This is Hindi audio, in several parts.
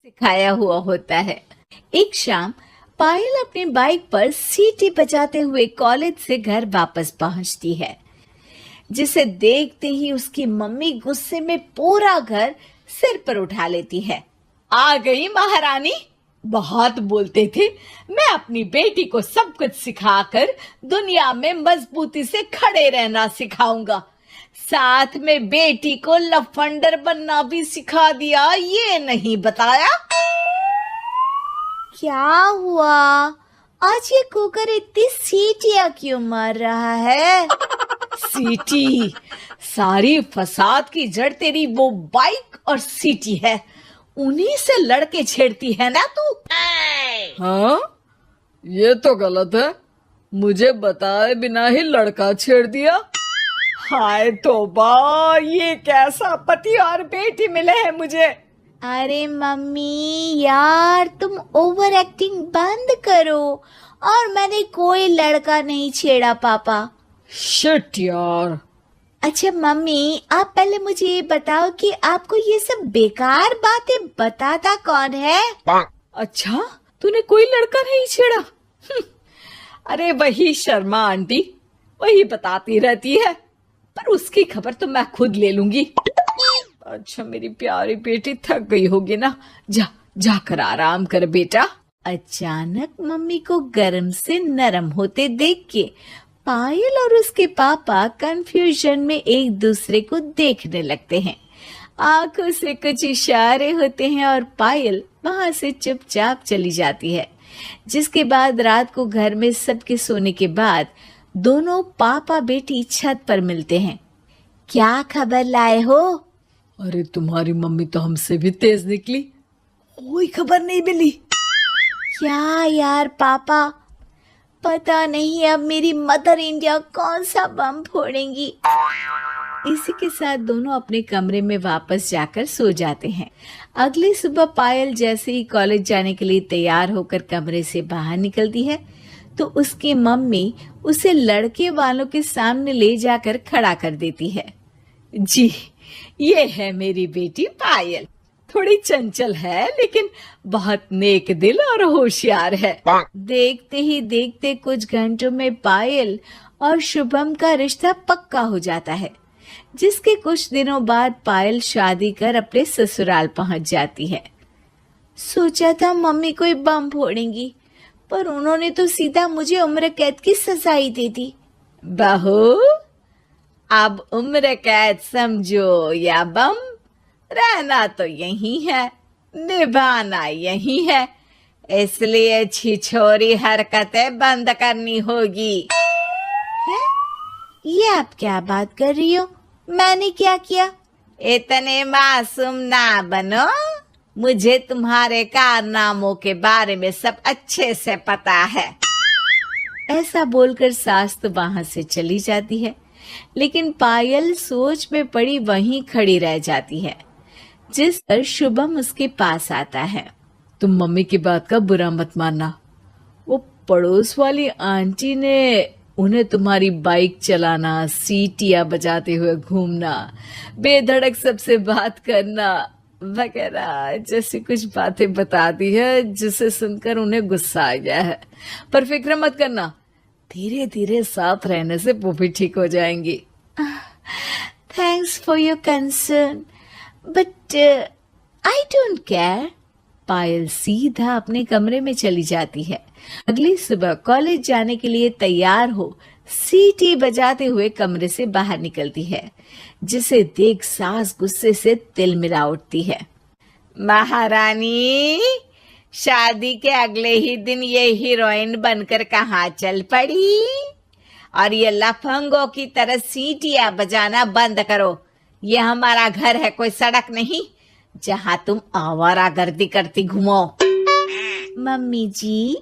सिखाया हुआ होता है। एक शाम पायल अपनी बाइक पर सीटी बजाते हुए कॉलेज से घर वापस पहुंचती है, जिसे देखते ही उसकी मम्मी गुस्से में पूरा घर सिर पर उठा लेती है। आ गई महारानी, बहुत बोलते थे मैं अपनी बेटी को सब कुछ सिखाकर दुनिया में मजबूती से खड़े रहना सिखाऊंगा, साथ में बेटी को लफंडर बनना भी सिखा दिया, ये नहीं बताया। क्या हुआ? आज ये कुकर इतनी सीटियां क्यों मार रहा है? सीटी? सारी फसाद की जड़ तेरी वो बाइक और सीटी है, उन्हीं से लड़के छेड़ती है ना तू? हाँ, ये तो गलत है, मुझे बताए बिना ही लड़का छेड़ दिया। हाय तौबा, ये कैसा पति और बेटी मिले हैं मुझे। अरे मम्मी यार, तुम ओवर एक्टिंग बंद करो, और मैंने कोई लड़का नहीं छेड़ा पापा। शिट यार। अच्छा मम्मी, आप पहले मुझे ये बताओ कि आपको ये सब बेकार बातें बताता कौन है? अच्छा, तूने कोई लड़का नहीं छेड़ा? अरे वही शर्मा आंटी, वही बताती रहती है, पर उसकी खबर तो मैं खुद ले लूंगी। अच्छा मेरी प्यारी बेटी, थक गई होगी ना, जाकर आराम कर बेटा। अचानक मम्मी को गर्म से नरम होते देख के पायल और उसके पापा कंफ्यूजन में एक दूसरे को देखने लगते हैं। आंखों से कुछ इशारे होते हैं और पायल वहां से चुपचाप चली जाती है। जिसके बाद रात को घर में सबके सोने के बाद दोनों पापा बेटी छत पर मिलते हैं। क्या खबर लाए हो? अरे तुम्हारी मम्मी तो हमसे भी तेज निकली, कोई खबर नहीं मिली। क्या यार पापा, पता नहीं अब मेरी मदर इंडिया कौन सा बम फोड़ेंगी। इसी के साथ दोनों अपने कमरे में वापस जाकर सो जाते हैं। अगली सुबह पायल जैसे ही कॉलेज जाने के लिए तैयार होकर कमरे से बाहर निकलती है तो उसकी मम्मी उसे लड़के वालों के सामने ले जाकर खड़ा कर देती है। जी, ये है मेरी बेटी पायल, थोड़ी चंचल है लेकिन बहुत नेक दिल और होशियार है। देखते ही देखते कुछ घंटों में पायल और शुभम का रिश्ता पक्का हो जाता है, जिसके कुछ दिनों बाद पायल शादी कर अपने ससुराल पहुंच जाती है। सोचा था मम्मी कोई बम फोड़ेंगी, पर उन्होंने तो सीधा मुझे उम्र कैद की सजा ही दे दी। बहू, अब उम्र कैद समझो या बम, रहना तो यही है, निभाना यही है, इसलिए छिछोरी हरकतें बंद करनी होगी। है? ये आप क्या बात कर रही हो? मैंने क्या किया? इतने मासूम ना बनो, मुझे तुम्हारे कारनामों के बारे में सब अच्छे से पता है। ऐसा बोलकर सास तो वहां से चली जाती है, लेकिन पायल सोच में पड़ी वहीं खड़ी रह जाती है। जिस पर शुभम उसके पास आता है। तुम मम्मी की बात का बुरा मत मानना, वो पड़ोस वाली आंटी ने उन्हें तुम्हारी बाइक चलाना, सीटियां बजाते हुए घूमना, बेधड़क सबसे बात करना वगैरह जैसी कुछ बातें बता दी है, जिसे सुनकर उन्हें गुस्सा आ गया है। पर फिक्र मत करना, धीरे धीरे साथ रहने से वो भी ठीक हो जाएंगी। Thanks for your concern, but I don't care. Payal सीधा अपने कमरे में चली जाती है। अगली सुबह कॉलेज जाने के लिए तैयार हो सीटी बजाते हुए कमरे से बाहर निकलती है, जिसे देख सास गुस्से से तिलमिला उठती है। महारानी, शादी के अगले ही दिन ये हीरोइन बनकर कहाँ चल पड़ी? और ये लफंगों की तरह सीटियां बजाना बंद करो। ये हमारा घर है, कोई सड़क नहीं जहाँ तुम आवारागर्दी करती घूमो। मम्मी जी,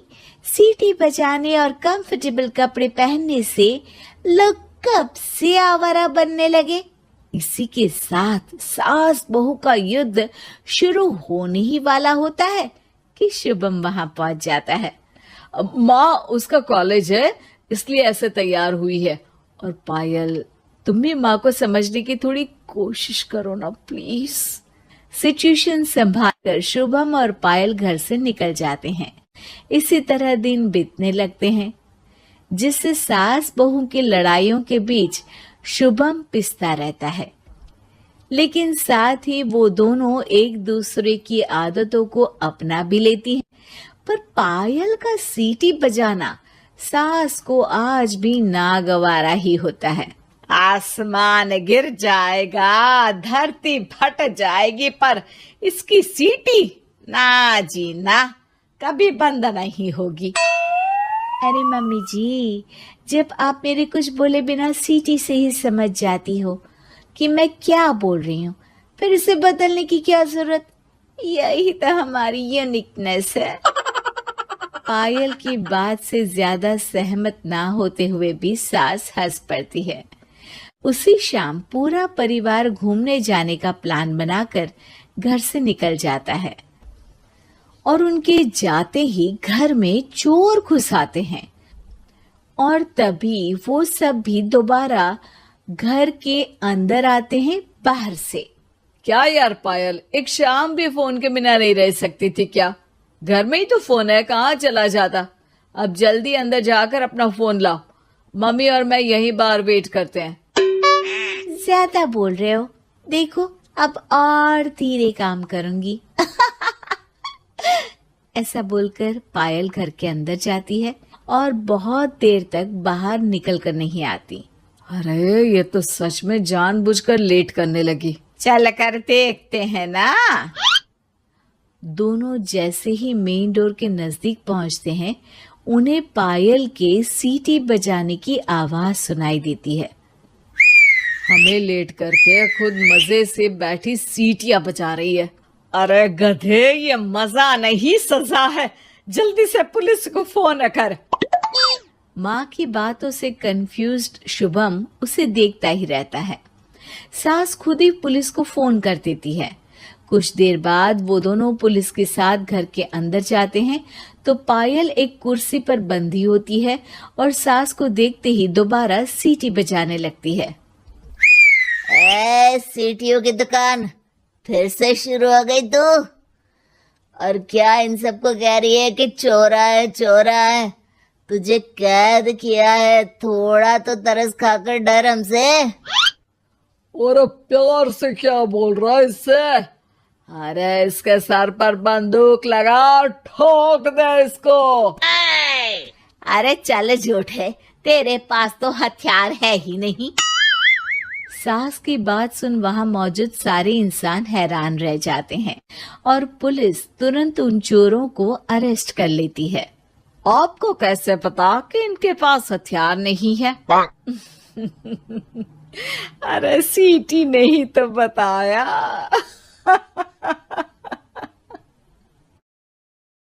सीटी बजाने और कंफर्टेबल कपड़े पहनने से लोग कब से आवारा बनने लगे? इसी के साथ सास बहू का युद्ध शुरू होने ही वाला होता है कि शुभम वहां पहुंच जाता है। माँ, उसका कॉलेज है इसलिए ऐसे तैयार हुई है। और पायल, तुम भी माँ को समझने की थोड़ी कोशिश करो ना प्लीज। सिचुएशन संभालकर शुभम और पायल घर से निकल जाते हैं। इसी तरह दिन बीतने लगते हैं, जिससे सास बहू की लड़ाइयों के बीच शुभम पिसता रहता है। लेकिन साथ ही वो दोनों एक दूसरे की आदतों को अपना भी लेती हैं। पर पायल का सीटी बजाना सास को आज भी नागवारा ही होता है। आसमान गिर जाएगा, धरती फट जाएगी, पर इसकी सीटी ना जी ना, कभी बंद नहीं होगी। अरे मम्मी जी, जब आप मेरे कुछ बोले बिना सीटी से ही समझ जाती हो कि मैं क्या बोल रही हूँ, फिर इसे बदलने की क्या जरूरत? यही तो हमारी यूनिकनेस है। पायल की बात से ज्यादा सहमत ना होते हुए भी सास हंस पड़ती है। उसी शाम पूरा परिवार घूमने जाने का प्लान बनाकर घर से निकल जाता है और उनके जाते ही घर में चोर घुस आते हैं और तभी वो सब भी दोबारा घर के अंदर आते हैं बाहर से। क्या यार पायल, एक शाम भी फोन के बिना नहीं रह सकती थी क्या? घर में ही तो फोन है, कहाँ चला जाता? अब जल्दी अंदर जाकर अपना फोन लाओ, मम्मी और मैं यहीं बाहर वेट करते हैं। ज्यादा बोल रहे हो, देखो अब और धीरे काम करूंगी। ऐसा बोलकर पायल घर के अंदर जाती है और बहुत देर तक बाहर निकल कर नहीं आती। अरे ये तो सच में जानबूझकर लेट करने लगी। चल कर देखते हैं ना। दोनों जैसे ही मेन डोर के नजदीक पहुंचते हैं, उन्हें पायल के सीटी बजाने की आवाज सुनाई देती है। हमें लेट करके खुद मजे से बैठी सीटियां बजा रही है। अरे गधे, ये मजा नहीं सजा है, जल्दी से पुलिस को फोन कर। माँ की बातों से कंफ्यूज्ड शुभम उसे देखता ही रहता है। सास खुद ही पुलिस को फोन कर देती है। कुछ देर बाद वो दोनों पुलिस के साथ घर के अंदर जाते हैं तो पायल एक कुर्सी पर बंधी होती है और सास को देखते ही दोबारा सीटी बजाने लगती है। सीटियों की दुकान फिर से शुरू हो गई तू? और क्या इन सबको कह रही है कि चोरा है चोरा है? तुझे कैद किया है, थोड़ा तो तरस खाकर डर हमसे। और प्यार से क्या बोल रहा है इससे? अरे इसके सर पर बंदूक लगा, ठोक दे इसको। अरे चल झूठे, तेरे पास तो हथियार है ही नहीं। सास की बात सुन वहां मौजूद सारे इंसान हैरान रह जाते हैं और पुलिस तुरंत उन चोरों को अरेस्ट कर लेती है। आपको कैसे पता कि इनके पास हथियार नहीं है? अरे सीटी नहीं तो बताया।